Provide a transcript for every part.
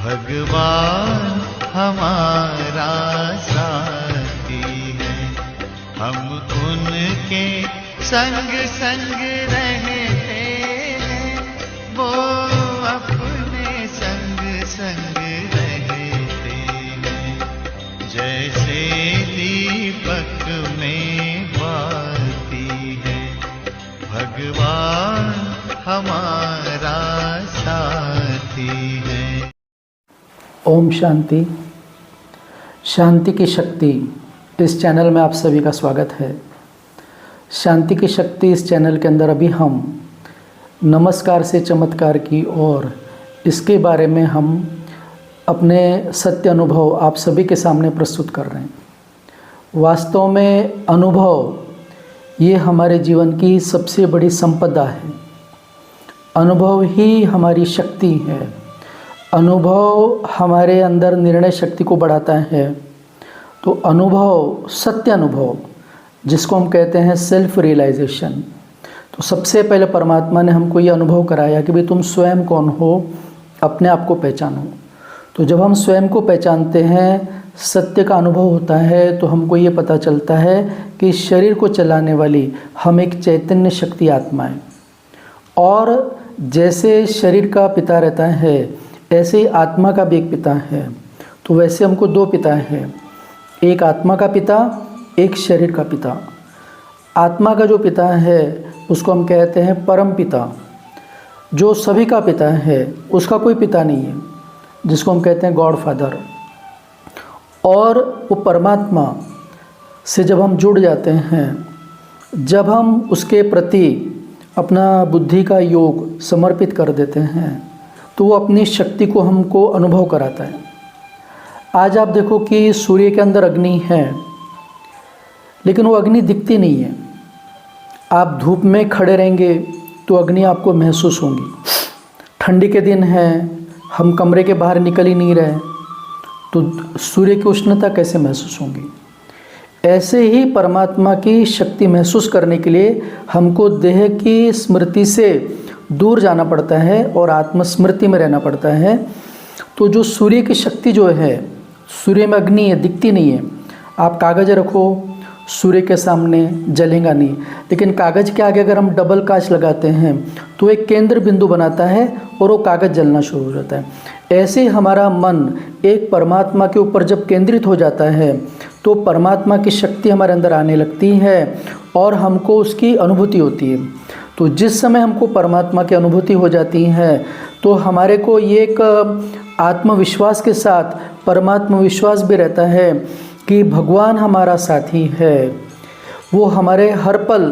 भगवान हमारा साथी है, हम उनके संग संग रहते हैं, वो अपने संग संग रहते हैं। जैसे दीपक में बाती है, भगवान हमारा साथी है। ओम शांति। शांति की शक्ति इस चैनल में आप सभी का स्वागत है। शांति की शक्ति इस चैनल के अंदर अभी हम नमस्कार से चमत्कार की और इसके बारे में हम अपने सत्य अनुभव आप सभी के सामने प्रस्तुत कर रहे हैं। वास्तव में अनुभव ये हमारे जीवन की सबसे बड़ी संपदा है। अनुभव ही हमारी शक्ति है। अनुभव हमारे अंदर निर्णय शक्ति को बढ़ाता है। तो अनुभव, सत्य अनुभव जिसको हम कहते हैं सेल्फ रियलाइजेशन, तो सबसे पहले परमात्मा ने हमको ये अनुभव कराया कि भाई तुम स्वयं कौन हो, अपने आप को पहचानो। तो जब हम स्वयं को पहचानते हैं, सत्य का अनुभव होता है, तो हमको ये पता चलता है कि शरीर को चलाने वाली हम एक चैतन्य शक्ति आत्मा है। और जैसे शरीर का पिता रहता है ऐसे ही आत्मा का भी एक पिता है। तो वैसे हमको दो पिता हैं, एक आत्मा का पिता, एक शरीर का पिता। आत्मा का जो पिता है उसको हम कहते हैं परम पिता, जो सभी का पिता है, उसका कोई पिता नहीं है, जिसको हम कहते हैं गॉड फादर। और वो परमात्मा से जब हम जुड़ जाते हैं, जब हम उसके प्रति अपना बुद्धि का योग समर्पित कर देते हैं, तो वो अपनी शक्ति को हमको अनुभव कराता है। आज आप देखो कि सूर्य के अंदर अग्नि है, लेकिन वो अग्नि दिखती नहीं है। आप धूप में खड़े रहेंगे तो अग्नि आपको महसूस होंगी। ठंडी के दिन है, हम कमरे के बाहर निकल ही नहीं रहे, तो सूर्य की उष्णता कैसे महसूस होंगी। ऐसे ही परमात्मा की शक्ति महसूस करने के लिए हमको देह की स्मृति से दूर जाना पड़ता है और आत्मस्मृति में रहना पड़ता है। तो जो सूर्य की शक्ति जो है, सूर्य में अग्नि है, दिखती नहीं है। आप कागज़ रखो सूर्य के सामने, जलेगा नहीं, लेकिन कागज़ के आगे अगर हम डबल कांच लगाते हैं तो एक केंद्र बिंदु बनाता है और वो कागज़ जलना शुरू हो जाता है। ऐसे ही हमारा मन एक परमात्मा के ऊपर जब केंद्रित हो जाता है तो परमात्मा की शक्ति हमारे अंदर आने लगती है और हमको उसकी अनुभूति होती है। तो जिस समय हमको परमात्मा की अनुभूति हो जाती है तो हमारे को ये एक आत्मविश्वास के साथ परमात्मा विश्वास भी रहता है कि भगवान हमारा साथी है, वो हमारे हर पल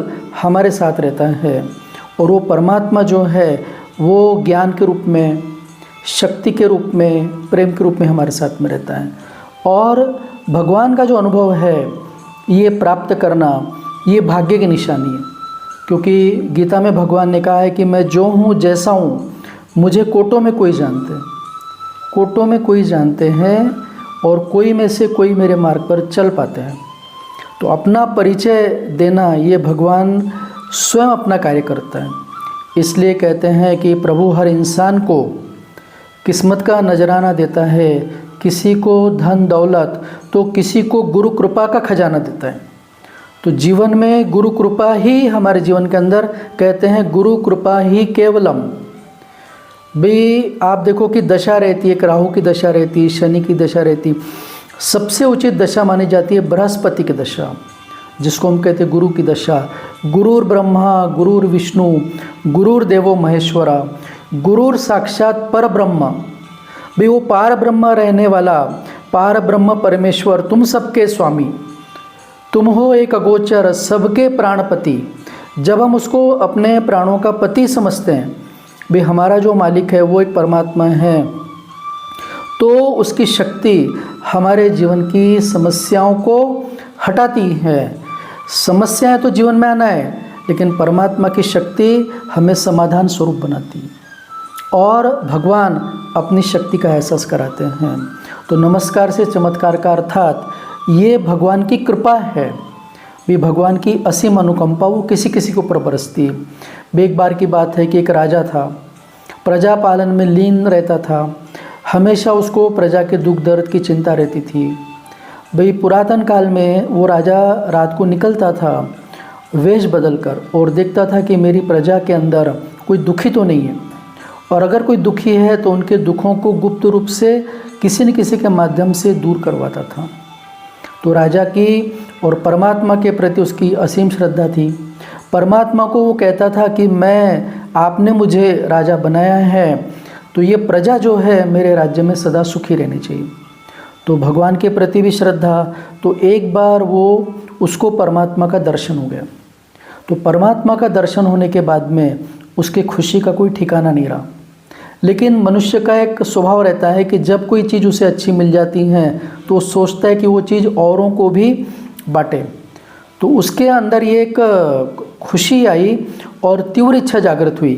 हमारे साथ रहता है। और वो परमात्मा जो है वो ज्ञान के रूप में, शक्ति के रूप में, प्रेम के रूप में हमारे साथ में रहता है। और भगवान का जो अनुभव है ये प्राप्त करना, ये भाग्य की निशानी है। क्योंकि गीता में भगवान ने कहा है कि मैं जो हूँ, जैसा हूँ, मुझे कोटों में कोई जानते हैं, कोटों में कोई जानते हैं और कोई में से कोई मेरे मार्ग पर चल पाते हैं। तो अपना परिचय देना, ये भगवान स्वयं अपना कार्य करता है। इसलिए कहते हैं कि प्रभु हर इंसान को किस्मत का नजराना देता है, किसी को धन दौलत तो किसी को गुरु कृपा का खजाना देता है। तो जीवन में गुरु कृपा ही हमारे जीवन के अंदर, कहते हैं गुरु कृपा ही केवलम। भी आप देखो कि दशा रहती है, एक राहु की दशा रहती है, शनि की दशा रहती। सबसे उचित दशा मानी जाती है बृहस्पति की दशा, जिसको हम कहते हैं गुरु की दशा। गुरुर ब्रह्मा गुरुर विष्णु गुरुर देवो महेश्वरा, गुरुर साक्षात पर ब्रह्म। भी वो पार ब्रह्म रहने वाला, पार ब्रह्म परमेश्वर, तुम सबके स्वामी। तुम हो एक अगोचर सबके प्राणपति। जब हम उसको अपने प्राणों का पति समझते हैं, भाई हमारा जो मालिक है वो एक परमात्मा है, तो उसकी शक्ति हमारे जीवन की समस्याओं को हटाती है। समस्याएं तो जीवन में आना है, लेकिन परमात्मा की शक्ति हमें समाधान स्वरूप बनाती है और भगवान अपनी शक्ति का एहसास कराते हैं। तो नमस्कार से चमत्कार का अर्थात ये भगवान की कृपा है, भी भगवान की असीम अनुकंपा वो किसी किसी के ऊपर बरसती है। एक बार की बात है कि एक राजा था, प्रजा पालन में लीन रहता था, हमेशा उसको प्रजा के दुख दर्द की चिंता रहती थी। भाई पुरातन काल में वो राजा रात को निकलता था वेश बदलकर और देखता था कि मेरी प्रजा के अंदर कोई दुखी तो नहीं है, और अगर कोई दुखी है तो उनके दुखों को गुप्त रूप से किसी न किसी के माध्यम से दूर करवाता था। तो राजा की और परमात्मा के प्रति उसकी असीम श्रद्धा थी। परमात्मा को वो कहता था कि आपने मुझे राजा बनाया है, तो ये प्रजा जो है मेरे राज्य में सदा सुखी रहनी चाहिए। तो भगवान के प्रति भी श्रद्धा। तो एक बार उसको परमात्मा का दर्शन हो गया। तो परमात्मा का दर्शन होने के बाद में उसकी खुशी का कोई ठिकाना नहीं रहा। लेकिन मनुष्य का एक स्वभाव रहता है कि जब कोई चीज़ उसे अच्छी मिल जाती है तो सोचता है कि वो चीज़ औरों को भी बांटे। तो उसके अंदर ये एक खुशी आई और तीव्र इच्छा जागृत हुई।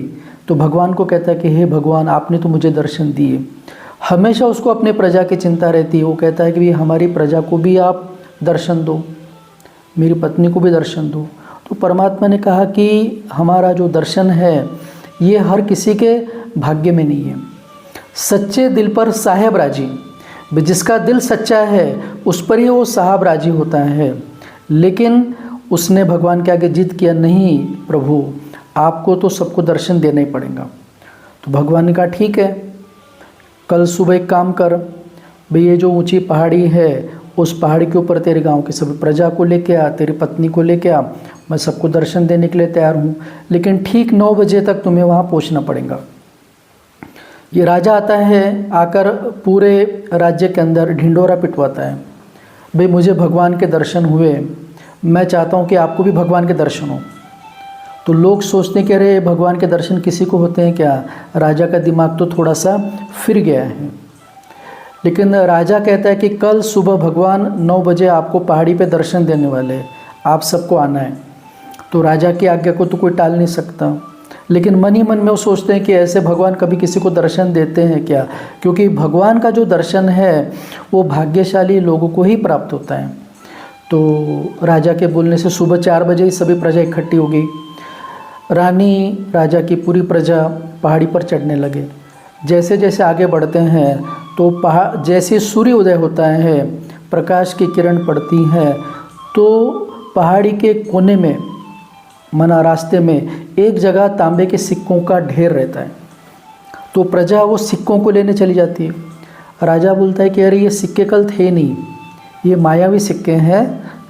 तो भगवान को कहता है कि हे भगवान, आपने तो मुझे दर्शन दिए। हमेशा उसको अपने प्रजा की चिंता रहती है। वो कहता है कि भाई हमारी प्रजा को भी आप दर्शन दो, मेरी पत्नी को भी दर्शन दो। तो परमात्मा ने कहा कि हमारा जो दर्शन है ये हर किसी के भाग्य में नहीं है। सच्चे दिल पर साहेब राजी, जिसका दिल सच्चा है उस पर ही वो साहब राजी होता है। लेकिन उसने भगवान के आगे जिद किया, नहीं प्रभु, आपको तो सबको दर्शन देना ही पड़ेगा। तो भगवान ने कहा ठीक है, कल सुबह एक काम कर, भाई ये जो ऊंची पहाड़ी है उस पहाड़ी के ऊपर तेरे गांव की सभी प्रजा को लेके आ, तेरी पत्नी को लेके आ, मैं सबको दर्शन देने के लिए तैयार हूँ, लेकिन ठीक 9 बजे तक तुम्हें वहाँ पहुँचना पड़ेगा। ये राजा आता है, आकर पूरे राज्य के अंदर ढिंडोरा पिटवाता है, भाई मुझे भगवान के दर्शन हुए, मैं चाहता हूँ कि आपको भी भगवान के दर्शन हो। तो लोग सोचते हैं कि अरे भगवान के दर्शन किसी को होते हैं क्या? राजा का दिमाग तो थोड़ा सा फिर गया है। लेकिन राजा कहता है कि कल सुबह भगवान 9 बजे आपको पहाड़ी पे दर्शन देने वाले, आप सबको आना है। तो राजा की आज्ञा को तो कोई टाल नहीं सकता, लेकिन मन ही मन में वो सोचते हैं कि ऐसे भगवान कभी किसी को दर्शन देते हैं क्या? क्योंकि भगवान का जो दर्शन है वो भाग्यशाली लोगों को ही प्राप्त होता है। तो राजा के बोलने से सुबह 4 बजे ही सभी प्रजा इकट्ठी हो गई। रानी, राजा की पूरी प्रजा पहाड़ी पर चढ़ने लगे। जैसे जैसे आगे बढ़ते हैं तो जैसे सूर्य उदय होता है, प्रकाश की किरण पड़ती है, तो पहाड़ी के कोने में मना रास्ते में एक जगह तांबे के सिक्कों का ढेर रहता है। तो प्रजा वो सिक्कों को लेने चली जाती है। राजा बोलता है कि अरे ये सिक्के कल थे नहीं, ये मायावी सिक्के हैं,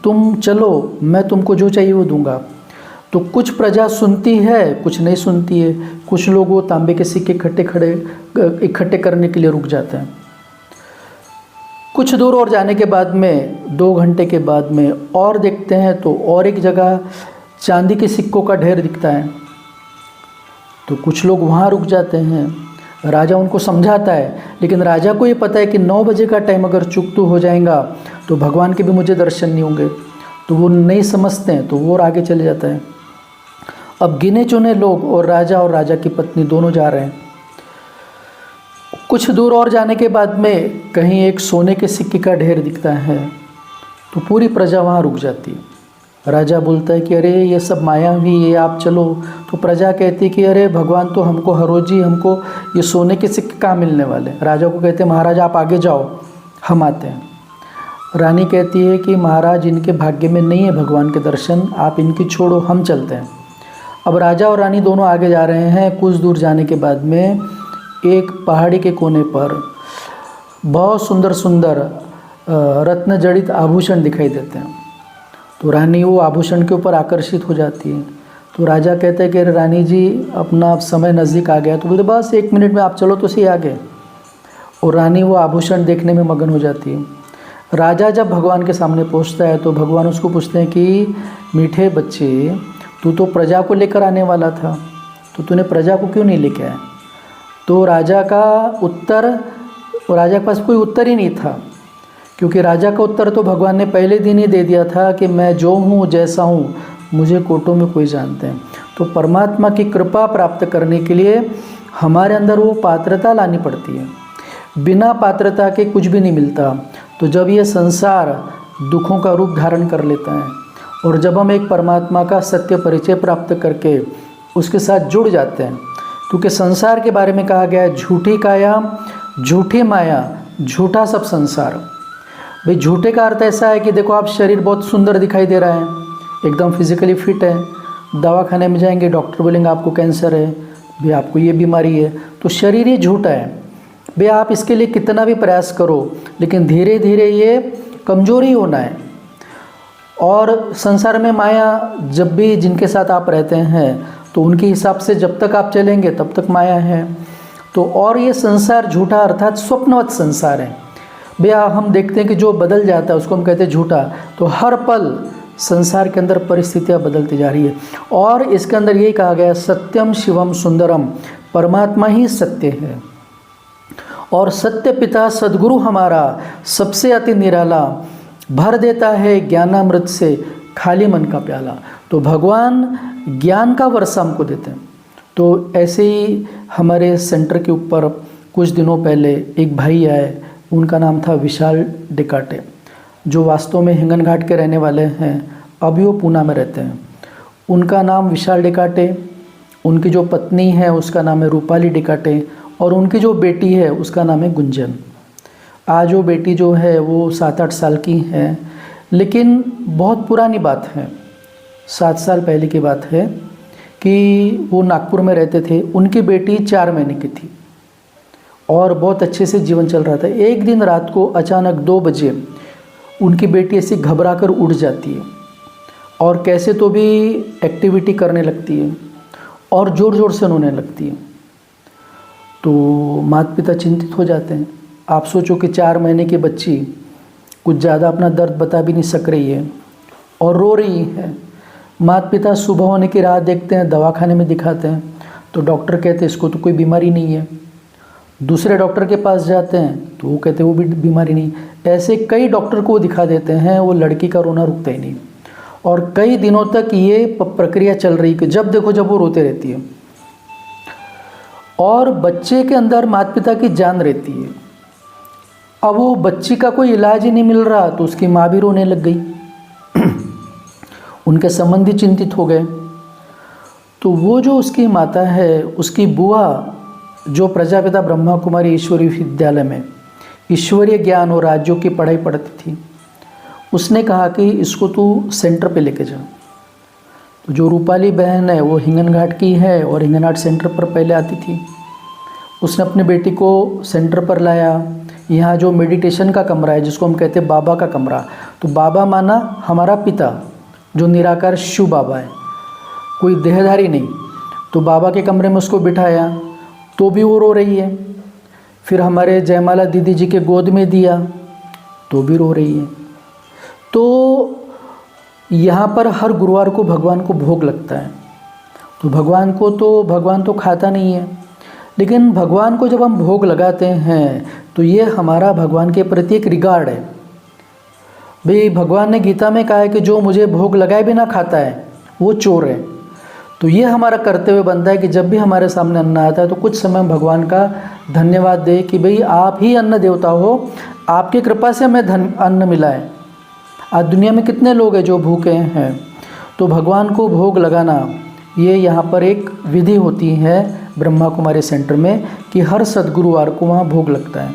तुम चलो, मैं तुमको जो चाहिए वो दूंगा। तो कुछ प्रजा सुनती है, कुछ नहीं सुनती है। कुछ लोग वो तांबे के सिक्के इकट्ठे करने के लिए रुक जाते हैं। कुछ दूर और जाने के बाद में 2 घंटे के बाद में और देखते हैं तो और एक जगह चांदी के सिक्कों का ढेर दिखता है। तो कुछ लोग वहाँ रुक जाते हैं। राजा उनको समझाता है, लेकिन राजा को ये पता है कि 9 बजे का टाइम अगर चूक हो जाएगा तो भगवान के भी मुझे दर्शन नहीं होंगे। तो वो नहीं समझते हैं, तो वो और आगे चले जाता है। अब गिने चुने लोग और राजा की पत्नी दोनों जा रहे हैं। कुछ दूर और जाने के बाद में कहीं एक सोने के सिक्के का ढेर दिखता है। तो पूरी प्रजा वहाँ रुक जाती है। राजा बोलता है कि अरे ये सब माया हुई है, आप चलो। तो प्रजा कहती है कि अरे भगवान तो हमको हर रोज ही हमको ये सोने के सिक्के कहाँ मिलने वाले। राजा को कहते हैं महाराज आप आगे जाओ, हम आते हैं। रानी कहती है कि महाराज इनके भाग्य में नहीं है भगवान के दर्शन, आप इनकी छोड़ो, हम चलते हैं। अब राजा और रानी दोनों आगे जा रहे हैं। कुछ दूर जाने के बाद में एक पहाड़ी के कोने पर बहुत सुंदर सुंदर रत्न जड़ित आभूषण दिखाई देते हैं। तो रानी वो आभूषण के ऊपर आकर्षित हो जाती है। तो राजा कहते हैं कि रानी जी अपना समय नज़दीक आ गया। तो बोलते बस 1 मिनट में आप चलो तो सही आगे। और रानी वो आभूषण देखने में मगन हो जाती है। राजा जब भगवान के सामने पहुंचता है तो भगवान उसको पूछते हैं कि मीठे बच्चे, तू तो प्रजा को लेकर आने वाला था, तो तूने प्रजा को क्यों नहीं लेके आया? तो राजा के पास कोई उत्तर ही नहीं था, क्योंकि राजा का उत्तर तो भगवान ने पहले दिन ही दे दिया था कि मैं जो हूँ जैसा हूँ मुझे कोटों में कोई जानते हैं। तो परमात्मा की कृपा प्राप्त करने के लिए हमारे अंदर वो पात्रता लानी पड़ती है। बिना पात्रता के कुछ भी नहीं मिलता। तो जब ये संसार दुखों का रूप धारण कर लेता है और जब हम एक परमात्मा का सत्य परिचय प्राप्त करके उसके साथ जुड़ जाते हैं, क्योंकि संसार के बारे में कहा गया है झूठी काया, झूठी माया, झूठा सब संसार। भाई झूठे का अर्थ ऐसा है कि देखो आप शरीर बहुत सुंदर दिखाई दे रहा है, एकदम फिजिकली फिट है, दवाखाने में जाएंगे डॉक्टर बोलेंगे आपको कैंसर है, भाई आपको ये बीमारी है, तो शरीर ये झूठा है। भाई आप इसके लिए कितना भी प्रयास करो लेकिन धीरे धीरे ये कमजोरी होना है। और संसार में माया जब भी जिनके साथ आप रहते हैं तो उनके हिसाब से जब तक आप चलेंगे तब तक माया है। तो और ये संसार झूठा अर्थात स्वप्नवत संसार है। भैया हम देखते हैं कि जो बदल जाता है उसको हम कहते हैं झूठा। तो हर पल संसार के अंदर परिस्थितियाँ बदलती जा रही है और इसके अंदर यही कहा गया सत्यम शिवम सुंदरम, परमात्मा ही सत्य है और सत्य पिता सद्गुरु हमारा सबसे अति निराला, भर देता है ज्ञानामृत से खाली मन का प्याला। तो भगवान ज्ञान का वर्षा हमको देते हैं। तो ऐसे ही हमारे सेंटर के ऊपर कुछ दिनों पहले एक भाई आए, उनका नाम था विशाल डिकाटे, जो वास्तव में हिंगन घाट के रहने वाले हैं, अभी वो पूना में रहते हैं। उनका नाम विशाल डिकाटे, उनकी जो पत्नी है उसका नाम है रूपाली डिकाटे और उनकी जो बेटी है उसका नाम है गुंजन। आज वो बेटी जो है वो 7-8 साल की है, लेकिन बहुत पुरानी बात है, 7 साल पहले की बात है कि वो नागपुर में रहते थे। उनकी बेटी 4 महीने की थी और बहुत अच्छे से जीवन चल रहा था। एक दिन रात को अचानक 2 बजे उनकी बेटी ऐसे घबरा कर उठ जाती है और कैसे तो भी एक्टिविटी करने लगती है और ज़ोर ज़ोर से रोने लगती है। तो माता पिता चिंतित हो जाते हैं। आप सोचो कि 4 महीने की बच्ची कुछ ज़्यादा अपना दर्द बता भी नहीं सक रही है और रो रही है। माता पिता सुबह होने की राह देखते हैं, दवाखाने में दिखाते हैं तो डॉक्टर कहते हैं इसको तो कोई बीमारी नहीं है। दूसरे डॉक्टर के पास जाते हैं तो वो कहते हैं वो भी बीमारी नहीं। ऐसे कई डॉक्टर को दिखा देते हैं, वो लड़की का रोना रुकता ही नहीं और कई दिनों तक ये प्रक्रिया चल रही कि जब देखो जब वो रोते रहती है और बच्चे के अंदर माता पिता की जान रहती है। अब वो बच्ची का कोई इलाज ही नहीं मिल रहा तो उसकी माँ भी रोने लग गई। उनके संबंधी चिंतित हो गए। तो वो जो उसकी माता है, उसकी बुआ जो प्रजापिता ब्रह्मा कुमारी ईश्वरीय विद्यालय में ईश्वरीय ज्ञान और राज्यों की पढ़ाई पढ़ती थी, उसने कहा कि इसको तू सेंटर पे लेके जा। तो जो रूपाली बहन है वो हिंगन घाट की है और हिंगन घाट सेंटर पर पहले आती थी। उसने अपनी बेटी को सेंटर पर लाया। यहाँ जो मेडिटेशन का कमरा है जिसको हम कहते हैं बाबा का कमरा, तो बाबा माना हमारा पिता जो निराकार शिव बाबा है, कोई देहधारी नहीं। तो बाबा के कमरे में उसको बिठाया तो भी वो रो रही है। फिर हमारे जयमाला दीदी जी के गोद में दिया तो भी रो रही है। तो यहाँ पर हर गुरुवार को भगवान को भोग लगता है। तो भगवान तो खाता नहीं है, लेकिन भगवान को जब हम भोग लगाते हैं तो ये हमारा भगवान के प्रति एक रिगार्ड है। भाई भगवान ने गीता में कहा है कि जो मुझे भोग लगाए बिना खाता है वो चोर है। तो ये हमारा कर्तव्य बनता है कि जब भी हमारे सामने अन्न आता है तो कुछ समय हम भगवान का धन्यवाद दें कि भाई आप ही अन्न देवता हो, आपकी कृपा से हमें अन्न मिला है। आज दुनिया में कितने लोग हैं जो भूखे हैं। तो भगवान को भोग लगाना ये यहाँ पर एक विधि होती है ब्रह्मा कुमारी सेंटर में कि हर सदगुरुवार को वहाँ भोग लगता है।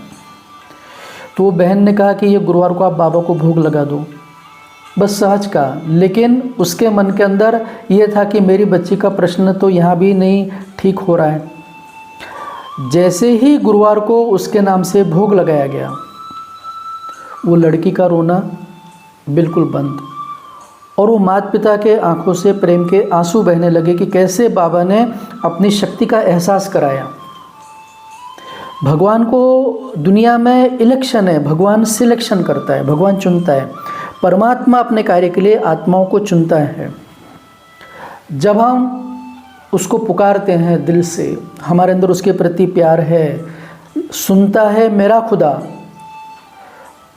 तो वो बहन ने कहा कि ये गुरुवार को आप बाबा को भोग लगा दो, बस सहज का। लेकिन उसके मन के अंदर ये था कि मेरी बच्ची का प्रश्न तो यहाँ भी नहीं ठीक हो रहा है। जैसे ही गुरुवार को उसके नाम से भोग लगाया गया, वो लड़की का रोना बिल्कुल बंद और वो माता पिता के आंखों से प्रेम के आंसू बहने लगे कि कैसे बाबा ने अपनी शक्ति का एहसास कराया। भगवान को दुनिया में इलेक्शन है, भगवान सिलेक्शन करता है, भगवान चुनता है। परमात्मा अपने कार्य के लिए आत्माओं को चुनता है। जब हम उसको पुकारते हैं दिल से, हमारे अंदर उसके प्रति प्यार है, सुनता है मेरा खुदा।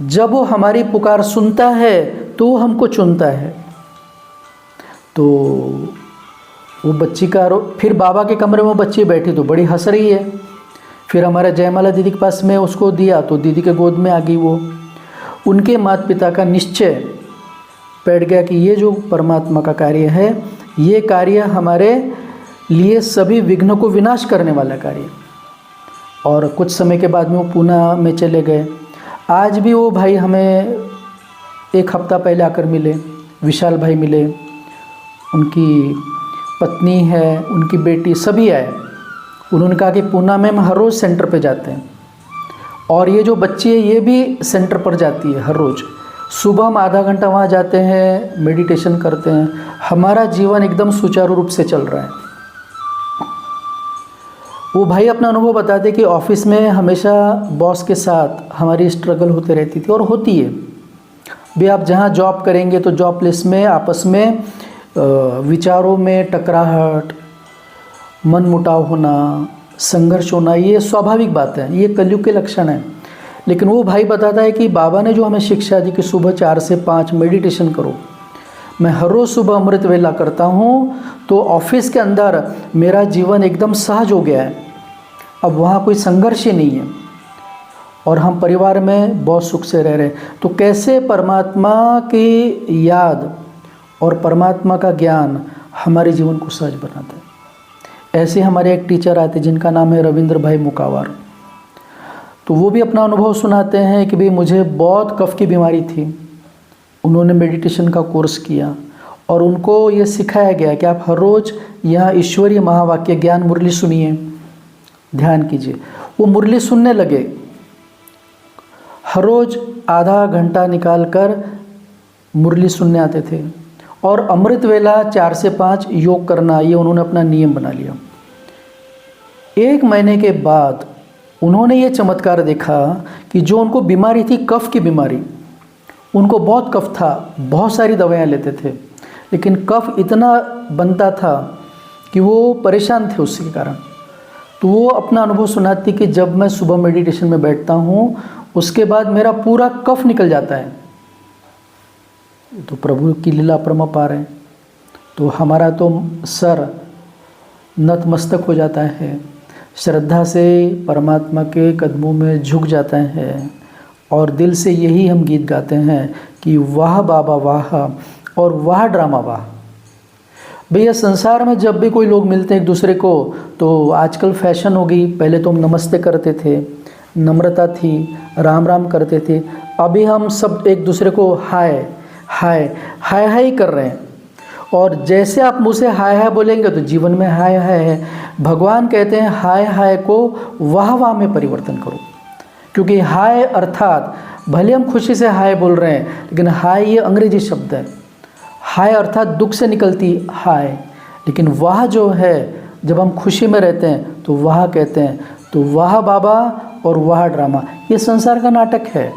जब वो हमारी पुकार सुनता है तो वो हमको चुनता है। तो वो बच्ची का फिर बाबा के कमरे में वो बच्ची बैठी तो बड़ी हंस रही है। फिर हमारा जयमाला दीदी के पास में उसको दिया तो दीदी के गोद में आ गई वो। उनके माता पिता का निश्चय बैठ गया कि ये जो परमात्मा का कार्य है, ये कार्य हमारे लिए सभी विघ्न को विनाश करने वाला कार्य। और कुछ समय के बाद में वो पूना में चले गए। आज भी वो भाई हमें एक हफ्ता पहले आकर मिले, विशाल भाई मिले, उनकी पत्नी है, उनकी बेटी, सभी आए। उन्होंने कहा कि पूना में हम हर रोज़ सेंटर पे जाते हैं और ये जो बच्ची है ये भी सेंटर पर जाती है हर रोज़। सुबह हम आधा घंटा वहाँ जाते हैं, मेडिटेशन करते हैं। हमारा जीवन एकदम सुचारू रूप से चल रहा है। वो भाई अपना अनुभव बताते कि ऑफिस में हमेशा बॉस के साथ हमारी स्ट्रगल होती रहती थी और होती है भी। आप जहाँ जॉब करेंगे तो जॉब प्लेस में आपस में विचारों में टकराहट, मनमुटाव होना, संघर्ष होना, ये स्वाभाविक बात है, ये कलयुग के लक्षण है। लेकिन वो भाई बताता है कि बाबा ने जो हमें शिक्षा दी कि सुबह 4 से 5 मेडिटेशन करो। मैं हर रोज़ सुबह अमृत वेला करता हूँ तो ऑफिस के अंदर मेरा जीवन एकदम सहज हो गया है। अब वहाँ कोई संघर्ष ही नहीं है और हम परिवार में बहुत सुख से रह रहे हैं। तो कैसे परमात्मा की याद और परमात्मा का ज्ञान हमारे जीवन को सहज बनाता है। ऐसे हमारे एक टीचर आते जिनका नाम है रविंद्र भाई मुकावार। तो वो भी अपना अनुभव सुनाते हैं कि भाई मुझे बहुत कफ की बीमारी थी। उन्होंने मेडिटेशन का कोर्स किया और उनको ये सिखाया गया कि आप हर रोज़ यहाँ ईश्वरीय महावाक्य ज्ञान मुरली सुनिए, ध्यान कीजिए। वो मुरली सुनने लगे, हर रोज़ आधा घंटा निकाल कर मुरली सुनने आते थे और अमृत वेला 4 से 5 योग करना, ये उन्होंने अपना नियम बना लिया। 1 महीने के बाद उन्होंने ये चमत्कार देखा कि जो उनको बीमारी थी, कफ की बीमारी, उनको बहुत कफ था, बहुत सारी दवाइयाँ लेते थे, लेकिन कफ इतना बनता था कि वो परेशान थे उसके कारण। तो वो अपना अनुभव सुनाती कि जब मैं सुबह मेडिटेशन में बैठता हूँ उसके बाद मेरा पूरा कफ निकल जाता है। तो प्रभु की लीला परमापार है। तो हमारा तो सर नतमस्तक हो जाता है, श्रद्धा से परमात्मा के कदमों में झुक जाता है और दिल से यही हम गीत गाते हैं कि वाह बाबा वाह और वाह ड्रामा वाह। भैया संसार में जब भी कोई लोग मिलते हैं एक दूसरे को तो आजकल फैशन हो गई। पहले तो हम नमस्ते करते थे, नम्रता थी, राम राम करते थे। अभी हम सब एक दूसरे को हाय हाय हाय हाय कर रहे हैं। और जैसे आप मुँह से हाय हाय बोलेंगे तो जीवन में हाय हाय है। भगवान कहते हैं हाय हाय को वाह वाह में परिवर्तन करो, क्योंकि हाय अर्थात भले हम खुशी से हाय बोल रहे हैं, लेकिन हाय ये अंग्रेजी शब्द है। हाय अर्थात दुख से निकलती हाय, लेकिन वाह जो है जब हम खुशी में रहते हैं तो वाह कहते हैं। तो वाह बाबा और वाह ड्रामा, ये संसार का नाटक है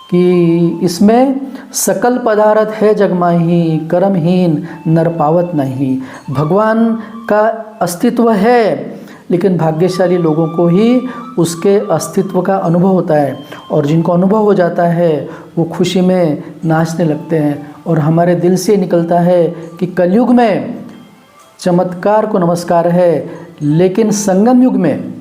कि इसमें सकल पदार्थ है जगमाही, कर्महीन नर पावत नहीं। भगवान का अस्तित्व है, लेकिन भाग्यशाली लोगों को ही उसके अस्तित्व का अनुभव होता है और जिनको अनुभव हो जाता है वो खुशी में नाचने लगते हैं। और हमारे दिल से निकलता है कि कलयुग में चमत्कार को नमस्कार है, लेकिन संगम युग में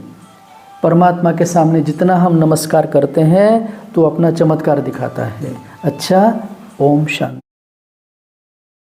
परमात्मा के सामने जितना हम नमस्कार करते हैं तो अपना चमत्कार दिखाता है। अच्छा, ओम शांति।